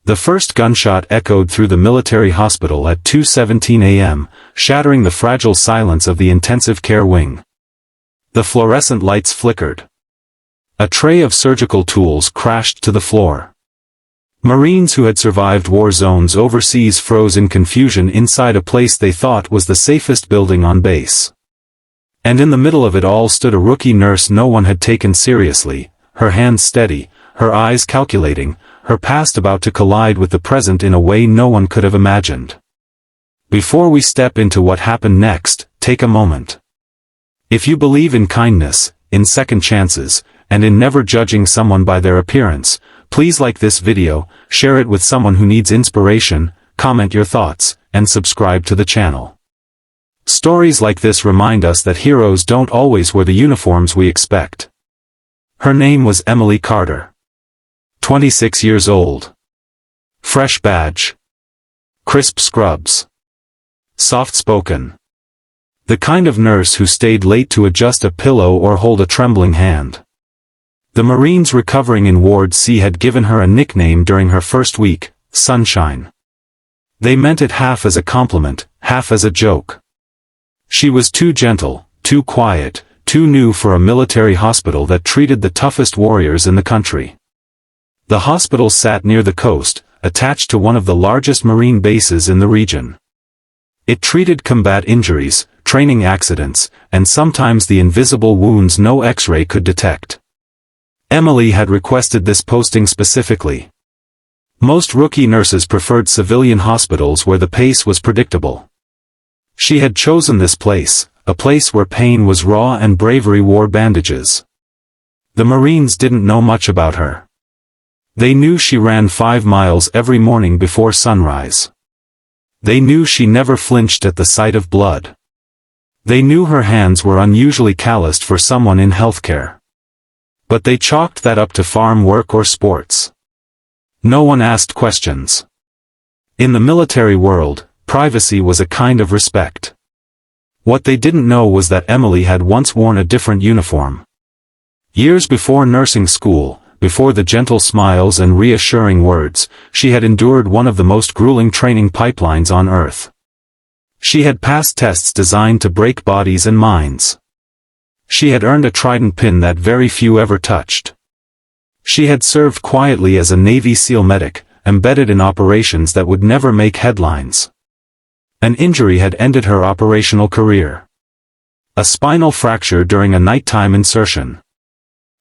The first gunshot echoed through the military hospital at 2:17 a.m., shattering the fragile silence of the intensive care wing. The fluorescent lights flickered. A tray of surgical tools crashed to the floor. Marines who had survived war zones overseas froze in confusion inside a place they thought was the safest building on base. And in the middle of it all stood a rookie nurse no one had taken seriously, her hands steady, her eyes calculating, her past about to collide with the present in a way no one could have imagined. Before we step into what happened next, take a moment. If you believe in kindness, in second chances, and in never judging someone by their appearance, please like this video, share it with someone who needs inspiration, comment your thoughts, and subscribe to the channel. Stories like this remind us that heroes don't always wear the uniforms we expect. Her name was Emily Carter. 26 years old. Fresh badge. Crisp scrubs. Soft-spoken. The kind of nurse who stayed late to adjust a pillow or hold a trembling hand. The Marines recovering in Ward C had given her a nickname during her first week, Sunshine. They meant it half as a compliment, half as a joke. She was too gentle, too quiet, too new for a military hospital that treated the toughest warriors in the country. The hospital sat near the coast, attached to one of the largest Marine bases in the region. It treated combat injuries, training accidents, and sometimes the invisible wounds no X-ray could detect. Emily had requested this posting specifically. Most rookie nurses preferred civilian hospitals where the pace was predictable. She had chosen this place, a place where pain was raw and bravery wore bandages. The Marines didn't know much about her. They knew she ran 5 miles every morning before sunrise. They knew she never flinched at the sight of blood. They knew her hands were unusually calloused for someone in healthcare. But they chalked that up to farm work or sports. No one asked questions. In the military world, privacy was a kind of respect. What they didn't know was that Emily had once worn a different uniform. Years before nursing school, before the gentle smiles and reassuring words, she had endured one of the most grueling training pipelines on Earth. She had passed tests designed to break bodies and minds. She had earned a trident pin that very few ever touched. She had served quietly as a Navy SEAL medic, embedded in operations that would never make headlines. An injury had ended her operational career. A spinal fracture during a nighttime insertion.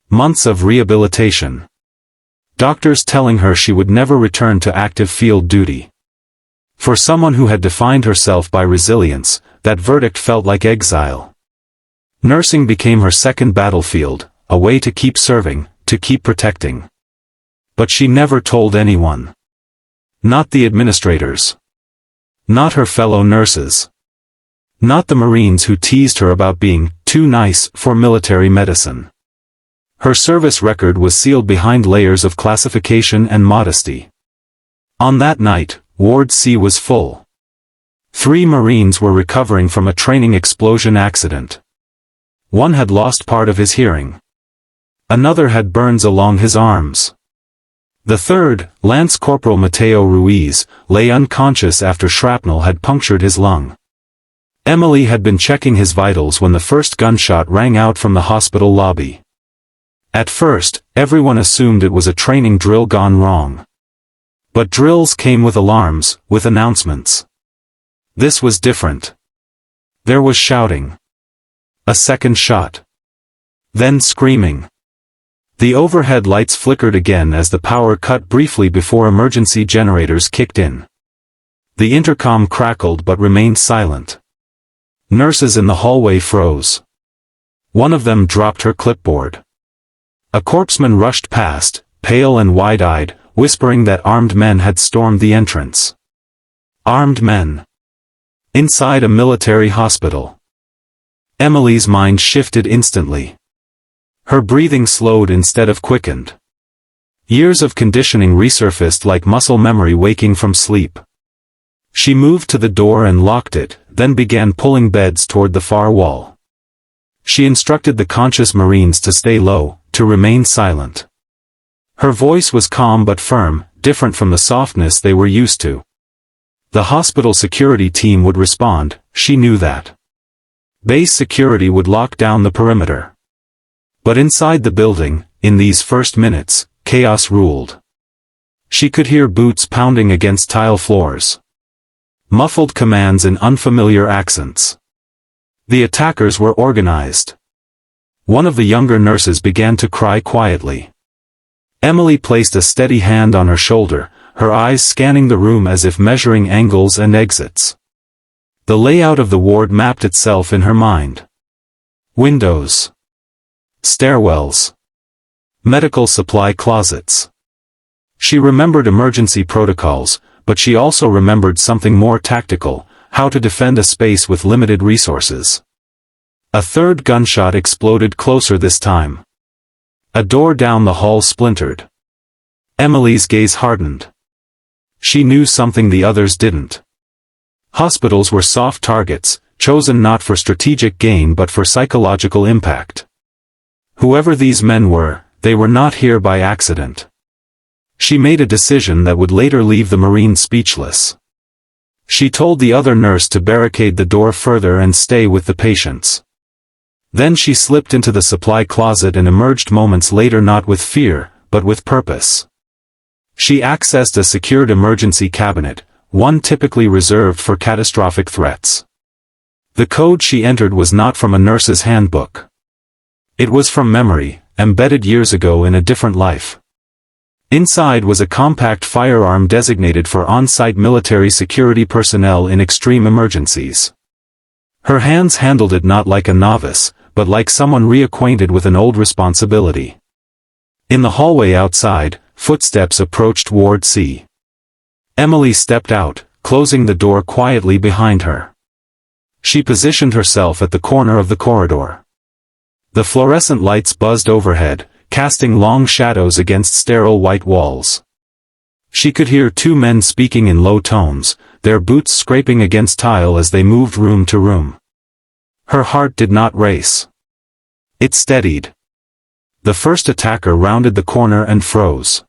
Months of rehabilitation. Doctors telling her she would never return to active field duty. For someone who had defined herself by resilience, that verdict felt like exile. Nursing became her second battlefield, a way to keep serving, to keep protecting. But she never told anyone. Not the administrators. Not her fellow nurses. Not the Marines who teased her about being too nice for military medicine. Her service record was sealed behind layers of classification and modesty. On that night, Ward C was full. 3 Marines were recovering from a training explosion accident. One had lost part of his hearing. Another had burns along his arms. The third, Lance Corporal Mateo Ruiz, lay unconscious after shrapnel had punctured his lung. Emily had been checking his vitals when the first gunshot rang out from the hospital lobby. At first, everyone assumed it was a training drill gone wrong. But drills came with alarms, with announcements. This was different. There was shouting. A second shot. Then screaming. The overhead lights flickered again as the power cut briefly before emergency generators kicked in. The intercom crackled but remained silent. Nurses in the hallway froze. One of them dropped her clipboard. A corpsman rushed past, pale and wide-eyed, whispering that armed men had stormed the entrance. Armed men. Inside a military hospital. Emily's mind shifted instantly. Her breathing slowed instead of quickened. Years of conditioning resurfaced like muscle memory waking from sleep. She moved to the door and locked it, then began pulling beds toward the far wall. She instructed the conscious Marines to stay low, to remain silent. Her voice was calm but firm, different from the softness they were used to. The hospital security team would respond, she knew that. Base security would lock down the perimeter. But inside the building, in these first minutes, chaos ruled. She could hear boots pounding against tile floors. Muffled commands in unfamiliar accents. The attackers were organized. One of the younger nurses began to cry quietly. Emily placed a steady hand on her shoulder, her eyes scanning the room as if measuring angles and exits. The layout of the ward mapped itself in her mind. Windows. Stairwells. Medical supply closets. She remembered emergency protocols, but she also remembered something more tactical, how to defend a space with limited resources. A third gunshot exploded closer this time. A door down the hall splintered. Emily's gaze hardened. She knew something the others didn't. Hospitals were soft targets, chosen not for strategic gain but for psychological impact. Whoever these men were, they were not here by accident. She made a decision that would later leave the Marine speechless. She told the other nurse to barricade the door further and stay with the patients. Then she slipped into the supply closet and emerged moments later not with fear, but with purpose. She accessed a secured emergency cabinet, one typically reserved for catastrophic threats. The code she entered was not from a nurse's handbook. It was from memory, embedded years ago in a different life. Inside was a compact firearm designated for on-site military security personnel in extreme emergencies. Her hands handled it not like a novice, but like someone reacquainted with an old responsibility. In the hallway outside, footsteps approached Ward C. Emily stepped out, closing the door quietly behind her. She positioned herself at the corner of the corridor. The fluorescent lights buzzed overhead, casting long shadows against sterile white walls. She could hear two men speaking in low tones, their boots scraping against tile as they moved room to room. Her heart did not race. It steadied. The first attacker rounded the corner and froze.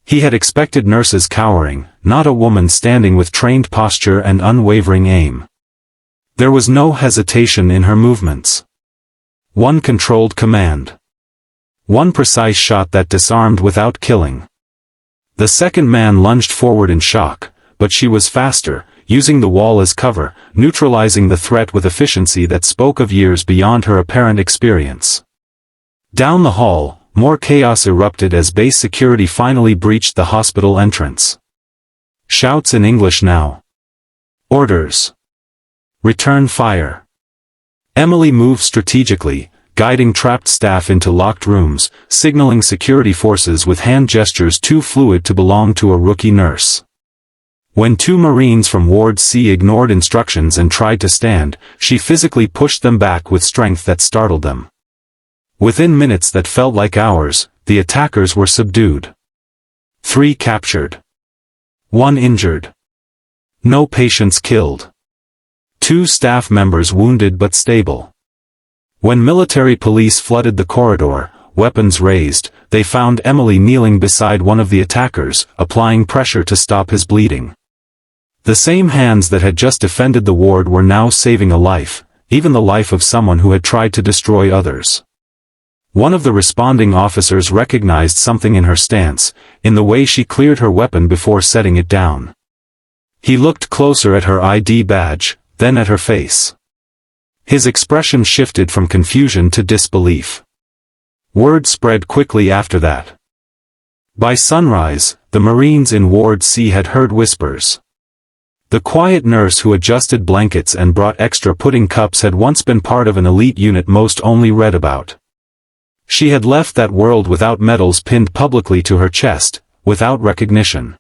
He had expected nurses cowering, not a woman standing with trained posture and unwavering aim. There was no hesitation in her movements. One controlled command. One precise shot that disarmed without killing. The second man lunged forward in shock, but she was faster, using the wall as cover, neutralizing the threat with efficiency that spoke of years beyond her apparent experience. Down the hall, more chaos erupted as base security finally breached the hospital entrance. Shouts in English now. Orders. Return fire. Emily moved strategically, guiding trapped staff into locked rooms, signaling security forces with hand gestures too fluid to belong to a rookie nurse. When two Marines from Ward C ignored instructions and tried to stand, she physically pushed them back with strength that startled them. Within minutes that felt like hours, the attackers were subdued. 3 captured. 1 injured. No patients killed. 2 staff members wounded but stable. When military police flooded the corridor, weapons raised, they found Emily kneeling beside one of the attackers, applying pressure to stop his bleeding. The same hands that had just defended the ward were now saving a life, even the life of someone who had tried to destroy others. One of the responding officers recognized something in her stance, in the way she cleared her weapon before setting it down. He looked closer at her ID badge, then at her face. His expression shifted from confusion to disbelief. Word spread quickly after that. By sunrise, the Marines in Ward C had heard whispers. The quiet nurse who adjusted blankets and brought extra pudding cups had once been part of an elite unit most only read about. She had left that world without medals pinned publicly to her chest, without recognition.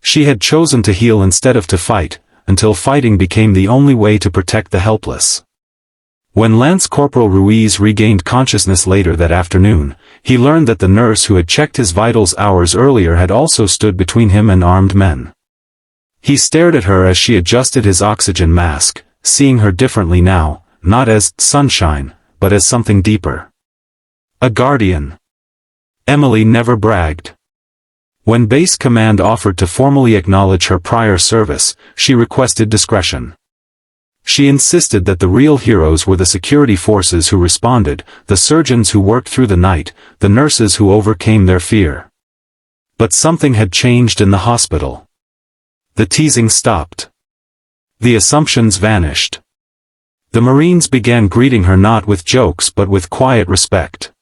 She had chosen to heal instead of to fight, until fighting became the only way to protect the helpless. When Lance Corporal Ruiz regained consciousness later that afternoon, he learned that the nurse who had checked his vitals hours earlier had also stood between him and armed men. He stared at her as she adjusted his oxygen mask, seeing her differently now, not as sunshine, but as something deeper. A guardian. Emily never bragged. When Base Command offered to formally acknowledge her prior service, she requested discretion. She insisted that the real heroes were the security forces who responded, the surgeons who worked through the night, the nurses who overcame their fear. But something had changed in the hospital. The teasing stopped. The assumptions vanished. The Marines began greeting her not with jokes but with quiet respect.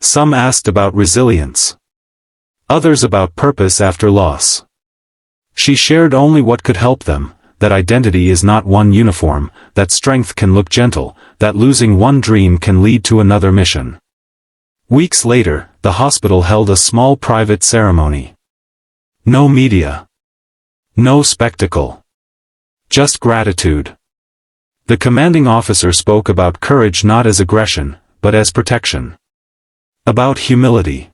Some asked about resilience. Others about purpose after loss. She shared only what could help them, that identity is not one uniform, that strength can look gentle, that losing one dream can lead to another mission. Weeks later, the hospital held a small private ceremony. No media. No spectacle. Just gratitude. The commanding officer spoke about courage not as aggression, but as protection. About humility.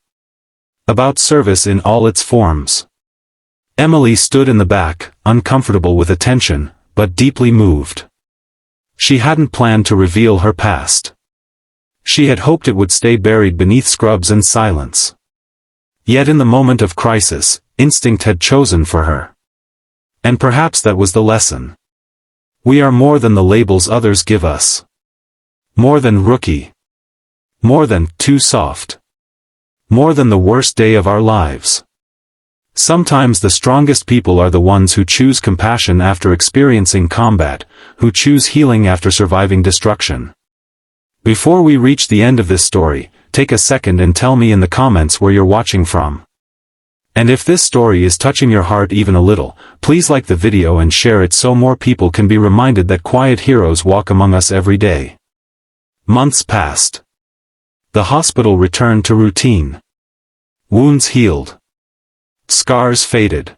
About service in all its forms. Emily stood in the back, uncomfortable with attention, but deeply moved. She hadn't planned to reveal her past. She had hoped it would stay buried beneath scrubs and silence. Yet in the moment of crisis, instinct had chosen for her. And perhaps that was the lesson. We are more than the labels others give us. More than rookie. More than too soft. More than the worst day of our lives. Sometimes the strongest people are the ones who choose compassion after experiencing combat, who choose healing after surviving destruction. Before we reach the end of this story, take a second and tell me in the comments where you're watching from. And if this story is touching your heart even a little, please like the video and share it so more people can be reminded that quiet heroes walk among us every day. Months passed. The hospital returned to routine. Wounds healed. Scars faded.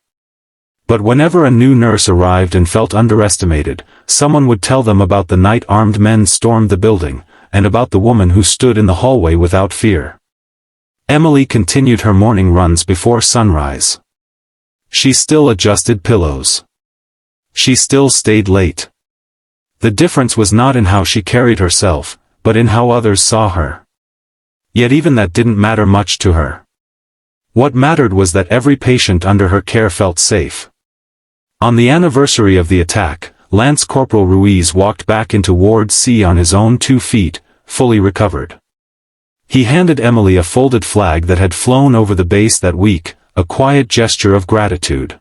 But whenever a new nurse arrived and felt underestimated, someone would tell them about the night armed men stormed the building, and about the woman who stood in the hallway without fear. Emily continued her morning runs before sunrise. She still adjusted pillows. She still stayed late. The difference was not in how she carried herself, but in how others saw her. Yet even that didn't matter much to her. What mattered was that every patient under her care felt safe. On the anniversary of the attack, Lance Corporal Ruiz walked back into Ward C on his own 2 feet, fully recovered. He handed Emily a folded flag that had flown over the base that week, a quiet gesture of gratitude.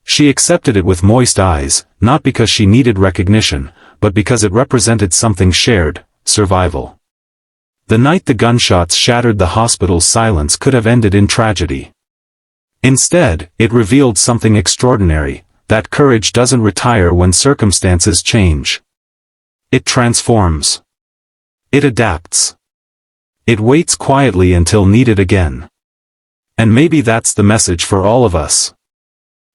She accepted it with moist eyes, not because she needed recognition, but because it represented something shared, survival. The night the gunshots shattered the hospital's silence could have ended in tragedy. Instead, it revealed something extraordinary, that courage doesn't retire when circumstances change. It transforms. It adapts. It waits quietly until needed again. And maybe that's the message for all of us.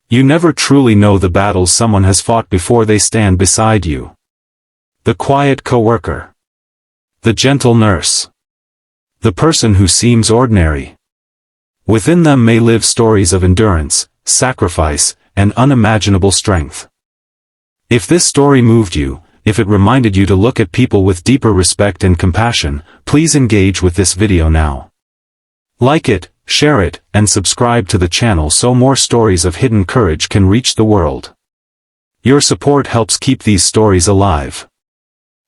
You never truly know the battles someone has fought before they stand beside you. The quiet coworker. The gentle nurse. The person who seems ordinary. Within them may live stories of endurance, sacrifice, and unimaginable strength. If this story moved you, if it reminded you to look at people with deeper respect and compassion, please engage with this video now. Like it, share it, and subscribe to the channel so more stories of hidden courage can reach the world. Your support helps keep these stories alive.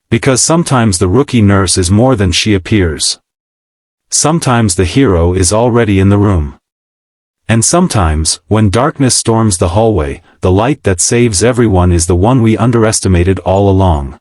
Because sometimes the rookie nurse is more than she appears. Sometimes the hero is already in the room. And sometimes, when darkness storms the hallway, the light that saves everyone is the one we underestimated all along.